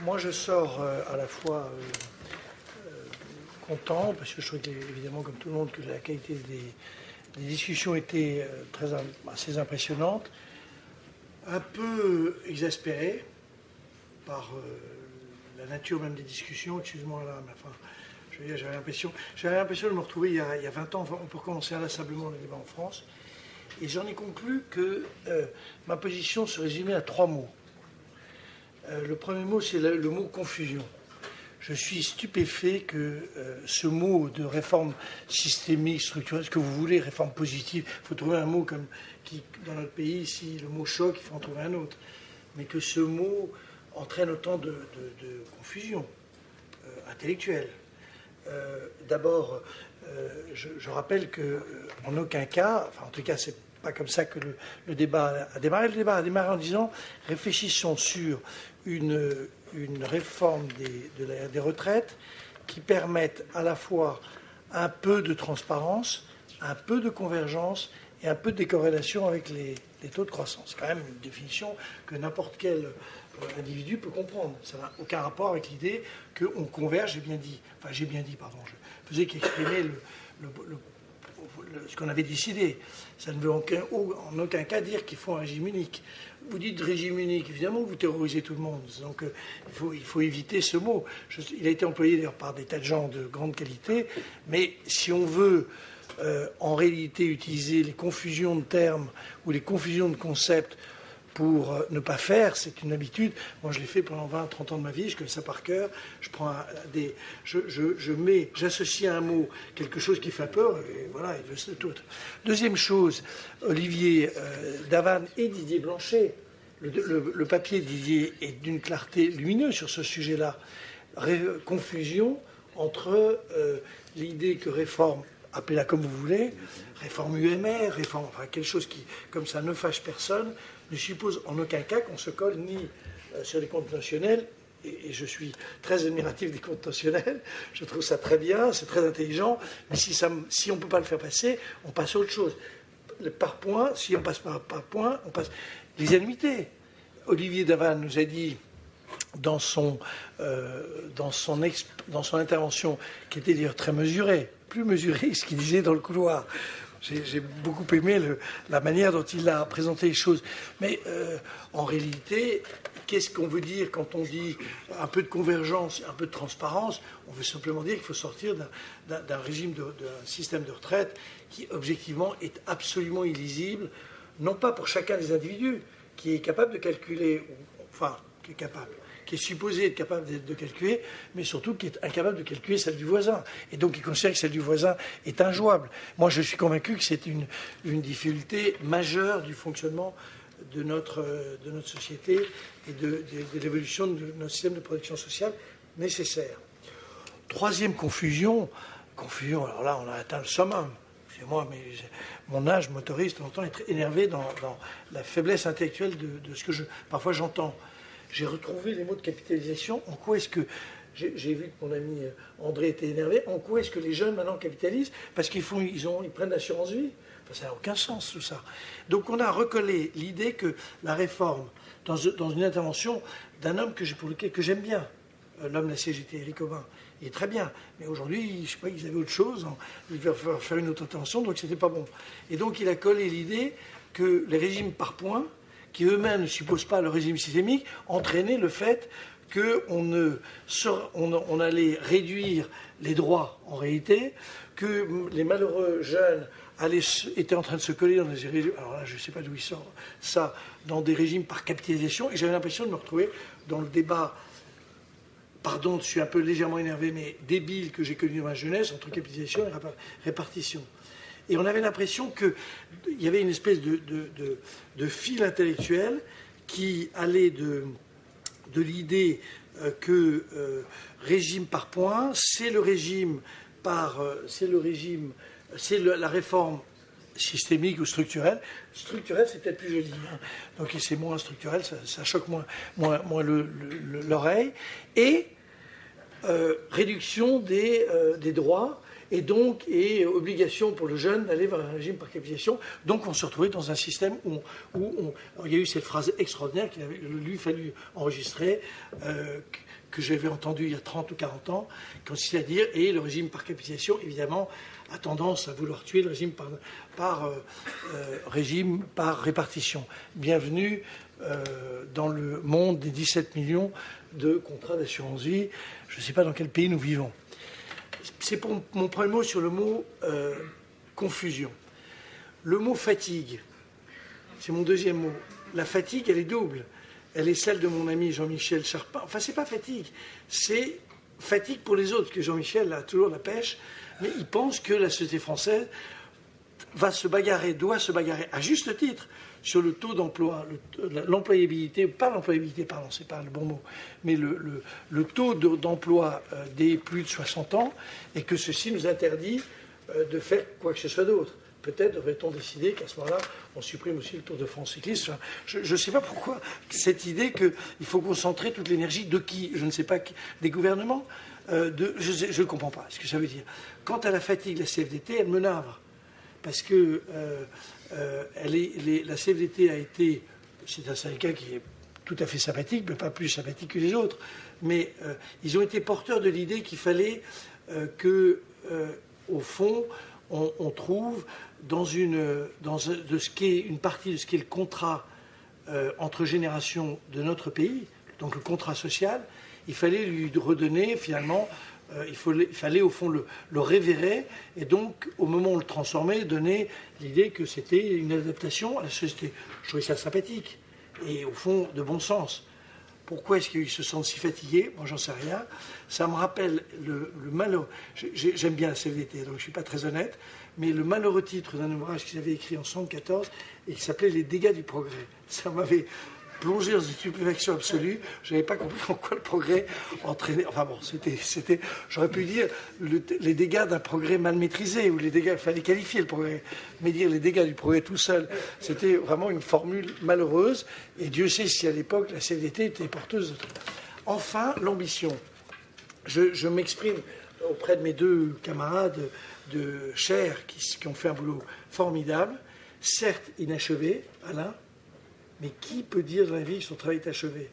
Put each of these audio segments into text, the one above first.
moi, je sors à la fois content, parce que je trouve évidemment, comme tout le monde, que la qualité des discussions était assez impressionnante, un peu exaspéré par la nature même des discussions. Excuse-moi là, mais enfin, je veux dire, j'avais l'impression de me retrouver il y a 20 ans, pour commencer inlassablement le débat en France. Et j'en ai conclu que ma position se résumait à 3 mots. Le premier mot, c'est le mot confusion. Je suis stupéfait que ce mot de réforme systémique, structurelle, ce que vous voulez, réforme positive, il faut trouver un mot qui, dans notre pays, si le mot choque, il faut en trouver un autre. Mais que ce mot entraîne autant de confusion intellectuelle. D'abord, je rappelle qu'en aucun cas, enfin en tout cas c'est pas comme ça que le débat a démarré. Le débat a démarré en disant réfléchissons sur une réforme des retraites qui permette à la fois un peu de transparence, un peu de convergence et un peu de décorrélation avec les taux de croissance. C'est quand même une définition que n'importe quel individu peut comprendre. Ça n'a aucun rapport avec l'idée qu'on converge, j'ai bien dit, pardon, je faisais qu'exprimer ce qu'on avait décidé. Ça ne veut en aucun cas dire qu'il faut un régime unique. Vous dites régime unique, évidemment, vous terrorisez tout le monde. Donc il faut éviter ce mot. Il a été employé d'ailleurs par des tas de gens de grande qualité, mais si on veut en réalité utiliser les confusions de termes ou les confusions de concepts pour ne pas faire, c'est une habitude. Moi, je l'ai fait pendant 20-30 ans de ma vie, je connais ça par cœur. J'associe à un mot quelque chose qui fait peur, et voilà, il veut se tout. Deuxième chose, Olivier Davan et Didier Blanchet, le papier de Didier est d'une clarté lumineuse sur ce sujet-là. Confusion entre l'idée que réforme, appelez-la comme vous voulez, réforme UMR, réforme, enfin quelque chose qui, comme ça, ne fâche personne, ne suppose en aucun cas qu'on se colle ni sur les comptes notionnels, et je suis très admiratif des comptes notionnels, je trouve ça très bien, c'est très intelligent, mais si on ne peut pas le faire passer, on passe à autre chose. Par point, si on passe par point, on passe les annuités. Olivier Davan nous a dit dans son intervention, qui était d'ailleurs très mesurée, plus mesurée que ce qu'il disait dans le couloir. J'ai beaucoup aimé la manière dont il a présenté les choses. Mais en réalité, qu'est-ce qu'on veut dire quand on dit un peu de convergence, un peu de transparence? On veut simplement dire qu'il faut sortir d'un régime, d'un système de retraite qui, objectivement, est absolument illisible, non pas pour chacun des individus, qui est capable de calculer, enfin, qui est supposé être capable de calculer, mais surtout qui est incapable de calculer celle du voisin. Et donc, il considère que celle du voisin est injouable. Moi, je suis convaincu que c'est une difficulté majeure du fonctionnement de notre société et de l'évolution de notre système de protection sociale nécessaire. Troisième confusion, alors là, on a atteint le summum. C'est moi, mais mon âge m'autorise de temps en temps à être énervé dans la faiblesse intellectuelle de ce que parfois j'entends. J'ai retrouvé les mots de capitalisation. En quoi est-ce que... J'ai vu que mon ami André était énervé. En quoi est-ce que les jeunes maintenant capitalisent? Parce qu'ils prennent l'assurance vie. Enfin, ça n'a aucun sens tout ça. Donc on a recollé l'idée que la réforme, dans une intervention d'un homme que j'aime bien, l'homme de la CGT, Éric Aubin, il est très bien. Mais aujourd'hui, je ne sais pas, ils avaient autre chose. Ils devaient faire une autre intervention, donc c'était pas bon. Et donc il a collé l'idée que les régimes par points, qui eux-mêmes ne supposent pas le régime systémique, entraînaient le fait qu'on allait réduire les droits en réalité, que les malheureux jeunes étaient en train de se coller dans des régimes, alors là je ne sais pas d'où il sort ça, dans des régimes par capitalisation, et j'avais l'impression de me retrouver dans le débat, pardon, je suis un peu légèrement énervé, mais débile que j'ai connu dans ma jeunesse, entre capitalisation et répartition. Et on avait l'impression qu'il y avait une espèce de fil intellectuel qui allait de l'idée que régime par points, c'est la réforme systémique ou structurelle. Structurelle, c'est peut-être plus joli. Hein. Donc c'est moins structurel, ça choque moins l'oreille. Et réduction des droits. et donc et obligation pour le jeune d'aller vers un régime par capitalisation. Donc on se retrouvait dans un système où il y a eu cette phrase extraordinaire qu'il avait lui fallu enregistrer, que j'avais entendue il y a 30 ou 40 ans, qui consistait à dire, et le régime par capitalisation, évidemment, a tendance à vouloir tuer le régime régime par répartition. Bienvenue dans le monde des 17 millions de contrats d'assurance vie. Je ne sais pas dans quel pays nous vivons. C'est pour mon premier mot sur le mot confusion. Le mot fatigue, c'est mon deuxième mot. La fatigue, elle est double. Elle est celle de mon ami Jean-Michel Charpin. Enfin, c'est pas fatigue, c'est fatigue pour les autres, que Jean-Michel a toujours la pêche, mais il pense que la société française doit se bagarrer à juste titre sur le taux d'emploi, l'employabilité, pas l'employabilité, pardon, c'est pas le bon mot, mais le taux d'emploi des plus de 60 ans, et que ceci nous interdit de faire quoi que ce soit d'autre. Peut-être devrait-on décider qu'à ce moment-là, on supprime aussi le Tour de France cycliste. Enfin, je ne sais pas pourquoi cette idée qu'il faut concentrer toute l'énergie de qui, je ne sais pas, des gouvernements, je ne comprends pas ce que ça veut dire. Quant à la fatigue, la CFDT, elle me navre. Parce que la CFDT a été, c'est un syndicat qui est tout à fait sympathique, mais pas plus sympathique que les autres, mais ils ont été porteurs de l'idée qu'il fallait au fond, on trouve dans une partie de ce qu'est le contrat entre générations de notre pays, donc le contrat social, il fallait lui redonner finalement, il fallait au fond le révérer, et donc au moment où on le transformait, donner l'idée que c'était une adaptation à la société. Je trouvais ça sympathique et au fond de bon sens. Pourquoi est-ce qu'ils se sentent si fatigués? Moi, j'en sais rien. Ça me rappelle le malheur. J'aime bien la CFDT, donc je ne suis pas très honnête, mais le malheureux titre d'un ouvrage qu'ils avaient écrit en 1974 et qui s'appelait Les dégâts du progrès. Ça m'avait plongé dans une stupéfaction absolue. Je n'avais pas compris en quoi le progrès entraînait. Enfin bon, c'était j'aurais pu dire les dégâts d'un progrès mal maîtrisé, ou les dégâts, il fallait qualifier le progrès, mais dire les dégâts du progrès tout seul, c'était vraiment une formule malheureuse, et Dieu sait si à l'époque la CFDT était porteuse de trucs. Enfin, l'ambition. Je m'exprime auprès de mes deux camarades de chair qui ont fait un boulot formidable, certes inachevé, Alain, mais qui peut dire dans la vie que son travail est achevé?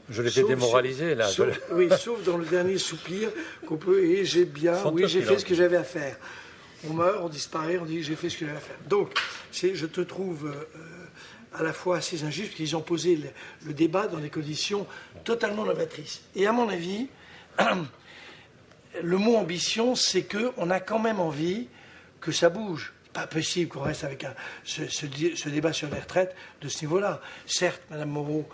Je l'ai fait démoraliser, là. Oui, sauf dans le dernier soupir qu'on peut, et j'ai fait ce que j'avais à faire. On meurt, on disparaît, on dit j'ai fait ce que j'avais à faire. Donc, je te trouve à la fois assez injuste, parce qu'ils ont posé le débat dans des conditions totalement novatrices. Et à mon avis, le mot ambition, c'est qu'on a quand même envie que ça bouge. Pas possible qu'on reste avec ce débat sur les retraites de ce niveau-là. Certes, Mme Moreau,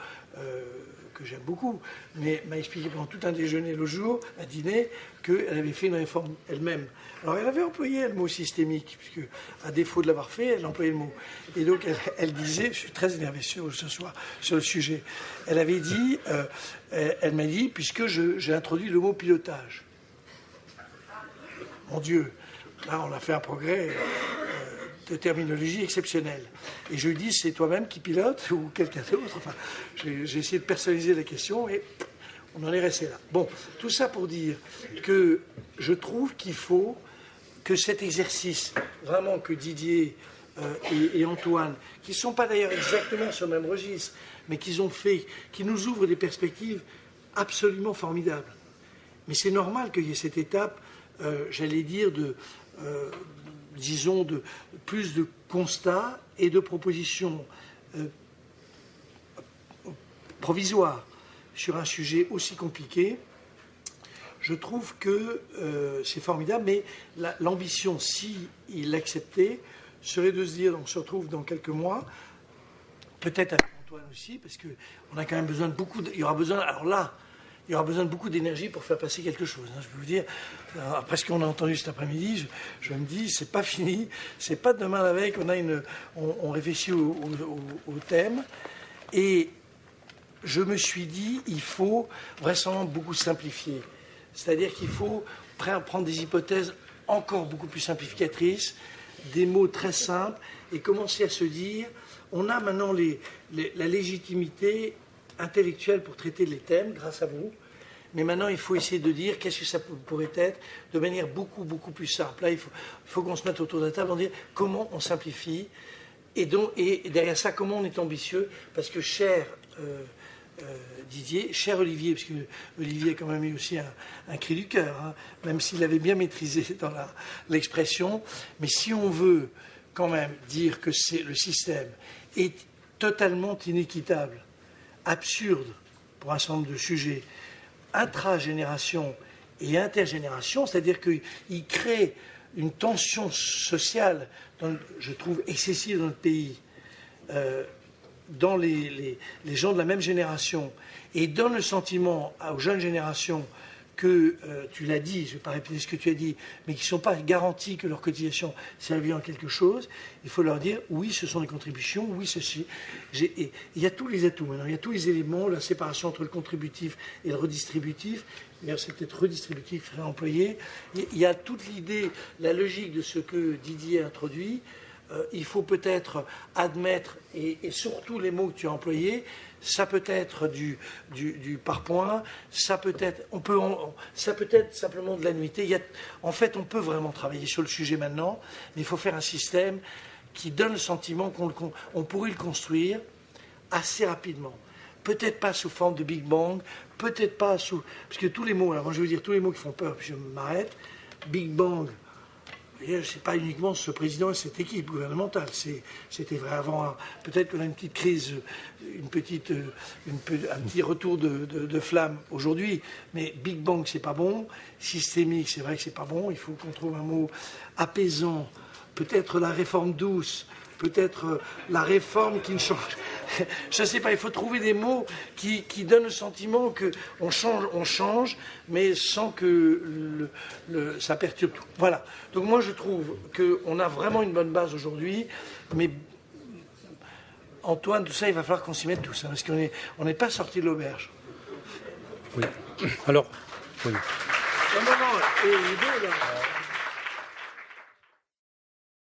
que j'aime beaucoup, mais m'a expliqué pendant tout un déjeuner l'autre jour, à dîner, qu'elle avait fait une réforme elle-même. Alors elle avait employé le mot systémique, puisque à défaut de l'avoir fait, elle employait le mot. Et donc elle disait, je suis très énervé ce soir sur le sujet, elle avait dit, elle m'a dit, puisque j'ai introduit le mot pilotage. Mon Dieu, là on a fait un progrès de terminologie exceptionnelle. Et je lui dis, c'est toi-même qui pilote ou quelqu'un d'autre? Enfin, j'ai essayé de personnaliser la question et on en est resté là. Bon, tout ça pour dire que je trouve qu'il faut que cet exercice, vraiment que Didier et Antoine, qui ne sont pas d'ailleurs exactement sur le même registre, mais qu'ils ont fait, qui nous ouvrent des perspectives absolument formidables. Mais c'est normal qu'il y ait cette étape, j'allais dire, disons, de plus de constats et de propositions provisoires sur un sujet aussi compliqué. Je trouve que c'est formidable, mais l'ambition, si il l'acceptait, serait de se dire, on se retrouve dans quelques mois, peut-être avec Antoine aussi, parce qu'on a quand même besoin de il y aura besoin, alors là, il y aura besoin de beaucoup d'énergie pour faire passer quelque chose. Je peux vous dire, après ce qu'on a entendu cet après-midi, je me dis, c'est pas fini, c'est pas demain la veille qu'on a on réfléchit au thème. Et je me suis dit, il faut vraisemblablement beaucoup simplifier. C'est-à-dire qu'il faut prendre des hypothèses encore beaucoup plus simplificatrices, des mots très simples, et commencer à se dire, on a maintenant la légitimité intellectuelle pour traiter les thèmes, grâce à vous, Mais maintenant, il faut essayer de dire qu'est-ce que ça pourrait être de manière beaucoup, beaucoup plus simple. Là, il faut qu'on se mette autour de la table en dire comment on simplifie et derrière ça, comment on est ambitieux. Parce que cher Didier, cher Olivier, parce que Olivier a quand même eu aussi un cri du cœur, hein, même s'il avait bien maîtrisé dans l'expression. Mais si on veut quand même dire que le système est totalement inéquitable, absurde pour un certain nombre de sujets, intragénération et intergénération, c'est-à-dire qu'il crée une tension sociale, je trouve, excessive dans notre pays, dans les gens de la même génération, et donne le sentiment aux jeunes générations que, tu l'as dit, je ne vais pas répéter ce que tu as dit, mais qui ne sont pas garantis que leur cotisation servira en quelque chose, il faut leur dire, oui, ce sont des contributions, oui, ceci. Il y a tous les atouts maintenant, il y a tous les éléments, la séparation entre le contributif et le redistributif, d'ailleurs c'est peut-être redistributif, réemployé, il y a toute l'idée, la logique de ce que Didier a introduit. Il faut peut-être admettre, et surtout les mots que tu as employés, ça peut être du par point, ça peut être simplement de l'annuité. En fait, on peut vraiment travailler sur le sujet maintenant, mais il faut faire un système qui donne le sentiment qu'on pourrait le construire assez rapidement. Peut-être pas sous forme de Big Bang, peut-être pas sous... Parce que tous les mots, alors moi je veux dire tous les mots qui font peur, puis je m'arrête. Big Bang, c'est pas uniquement ce président et cette équipe gouvernementale. C'était vrai avant. Peut-être qu'on a une petite crise, un petit retour de flamme aujourd'hui. Mais Big Bang, c'est pas bon. Systémique, c'est vrai que c'est pas bon. Il faut qu'on trouve un mot apaisant. Peut-être la réforme douce. Peut-être la réforme qui ne change. Je ne sais pas, il faut trouver des mots qui donnent le sentiment qu'on change, mais sans que ça perturbe tout. Voilà. Donc moi, je trouve qu'on a vraiment une bonne base aujourd'hui, mais Antoine, tout ça, il va falloir qu'on s'y mette tous, hein, parce qu'on n'est pas sorti de l'auberge. Oui. Alors, oui. Un moment, et les deux, là.